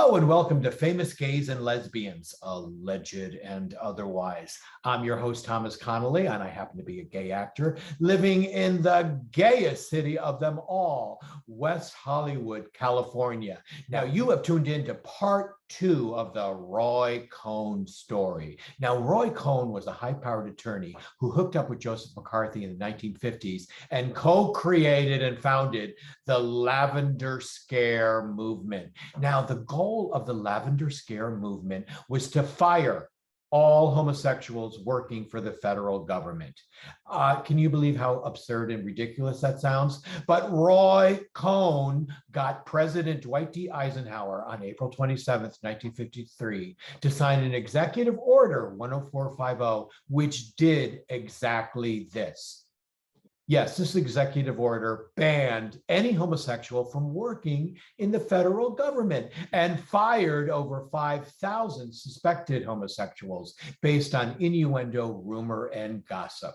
Hello and welcome to Famous Gays and Lesbians, alleged and otherwise. I'm your host, Thomas Connolly, and I happen to be a gay actor living in the gayest city of them all, West Hollywood, California. Now, you have tuned in to part 2 of the Roy Cohn story. Now, Roy Cohn was a high-powered attorney who hooked up with Joseph McCarthy in the 1950s and co-created and founded the Lavender Scare movement. Now, the goal of the Lavender Scare movement was to fire all homosexuals working for the federal government. Can you believe how absurd and ridiculous that sounds? But Roy Cohn got President Dwight D. Eisenhower on April 27th, 1953, to sign an executive order 10450, which did exactly this. Yes, this executive order banned any homosexual from working in the federal government and fired over 5,000 suspected homosexuals based on innuendo, rumor, and gossip.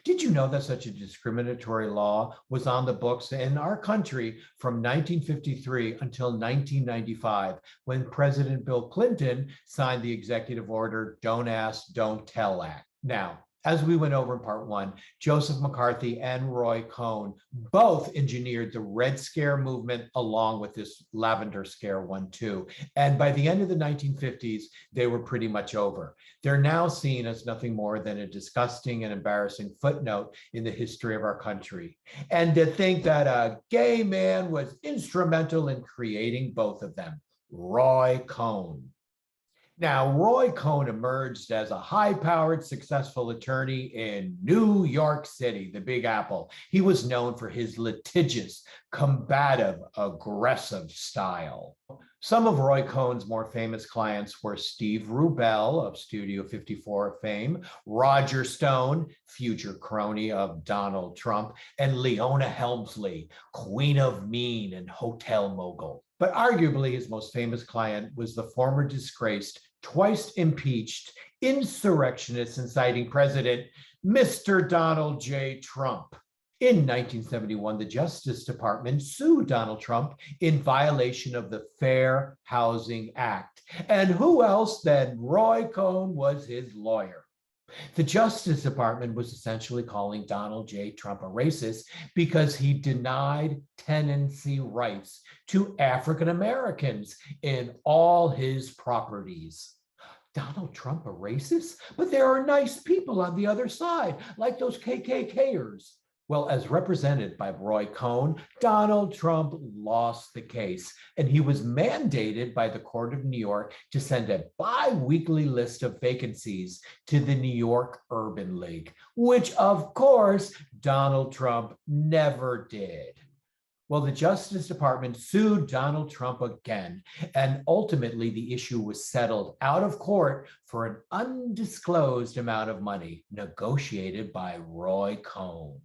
Did you know that such a discriminatory law was on the books in our country from 1953 until 1995, when President Bill Clinton signed the executive order Don't Ask, Don't Tell Act? Now, as we went over in part 1, Joseph McCarthy and Roy Cohn both engineered the Red Scare movement along with this Lavender Scare one too. And by the end of the 1950s, they were pretty much over. They're now seen as nothing more than a disgusting and embarrassing footnote in the history of our country. And to think that a gay man was instrumental in creating both of them, Roy Cohn. Now, Roy Cohn emerged as a high-powered, successful attorney in New York City, the Big Apple. He was known for his litigious, combative, aggressive style. Some of Roy Cohn's more famous clients were Steve Rubell of Studio 54 fame, Roger Stone, future crony of Donald Trump, and Leona Helmsley, Queen of Mean and hotel mogul. But arguably his most famous client was the former disgraced, twice impeached, insurrectionist inciting president, Mr. Donald J. Trump. In 1971, the Justice Department sued Donald Trump in violation of the Fair Housing Act. And who else than Roy Cohn was his lawyer? The Justice Department was essentially calling Donald J. Trump a racist because he denied tenancy rights to African Americans in all his properties. Donald Trump a racist? But there are nice people on the other side, like those KKKers. Well, as represented by Roy Cohn, Donald Trump lost the case, and he was mandated by the Court of New York to send a bi-weekly list of vacancies to the New York Urban League, which, of course, Donald Trump never did. Well, the Justice Department sued Donald Trump again, and ultimately the issue was settled out of court for an undisclosed amount of money, negotiated by Roy Cohn.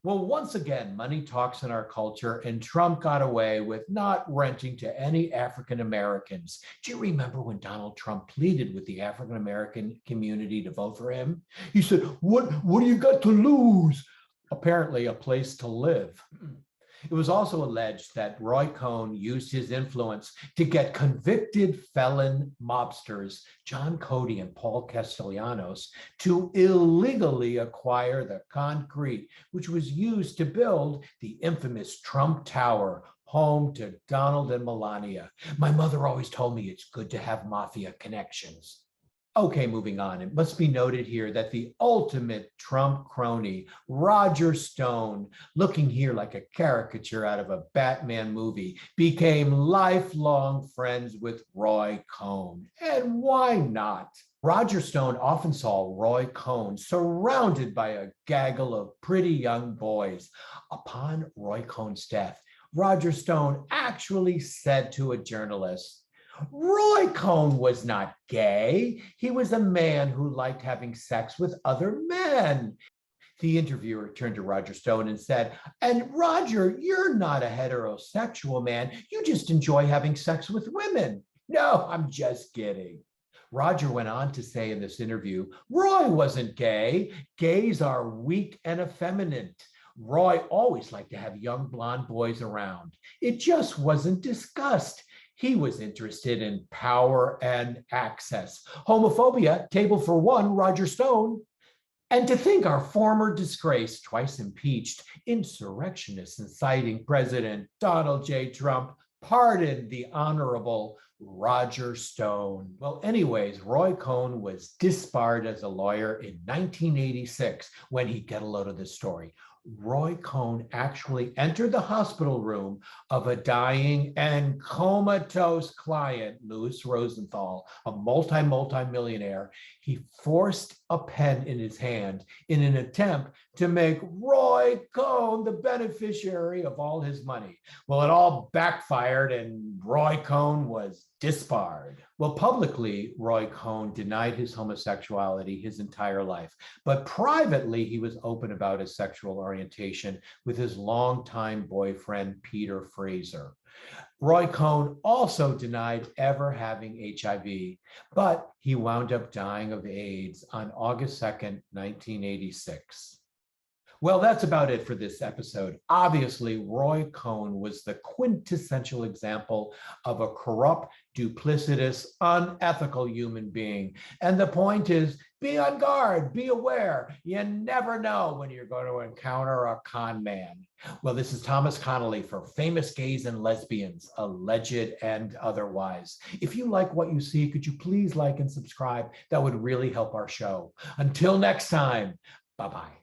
Well, once again, money talks in our culture, and Trump got away with not renting to any African Americans. Do you remember when Donald Trump pleaded with the African American community to vote for him? He said, what do you got to lose? Apparently, a place to live. It was also alleged that Roy Cohn used his influence to get convicted felon mobsters John Cody and Paul Castellanos to illegally acquire the concrete which was used to build the infamous Trump Tower, home to Donald and Melania. My mother always told me it's good to have mafia connections. Okay, moving on. It must be noted here that the ultimate Trump crony, Roger Stone, looking here like a caricature out of a Batman movie, became lifelong friends with Roy Cohn. And why not? Roger Stone often saw Roy Cohn surrounded by a gaggle of pretty young boys. Upon Roy Cohn's death, Roger Stone actually said to a journalist, Roy Cohn was not gay. He was a man who liked having sex with other men. The interviewer turned to Roger Stone and said, and Roger, you're not a heterosexual man. You just enjoy having sex with women. No, I'm just kidding. Roger went on to say in this interview, Roy wasn't gay. Gays are weak and effeminate. Roy always liked to have young blonde boys around. It just wasn't discussed. He was interested in power and access. Homophobia, table for one, Roger Stone. And to think our former disgraced, twice impeached, insurrectionist inciting President Donald J. Trump pardoned the Honorable Roger Stone. Well, anyways, Roy Cohn was disbarred as a lawyer in 1986 when he get a load of this story. Roy Cohn actually entered the hospital room of a dying and comatose client, Louis Rosenthal, a multi-millionaire. He forced a pen in his hand in an attempt to make Roy Cohn the beneficiary of all his money. Well, it all backfired and Roy Cohn was disbarred. Well, publicly, Roy Cohn denied his homosexuality his entire life, but privately, he was open about his sexual orientation with his longtime boyfriend, Peter Fraser. Roy Cohn also denied ever having HIV, but he wound up dying of AIDS on August 2nd, 1986. Well, that's about it for this episode. Obviously, Roy Cohn was the quintessential example of a corrupt, duplicitous, unethical human being. And the point is, be on guard, be aware. You never know when you're going to encounter a con man. Well, this is Thomas Connolly for Famous Gays and Lesbians, Alleged and Otherwise. If you like what you see, could you please like and subscribe? That would really help our show. Until next time, bye-bye.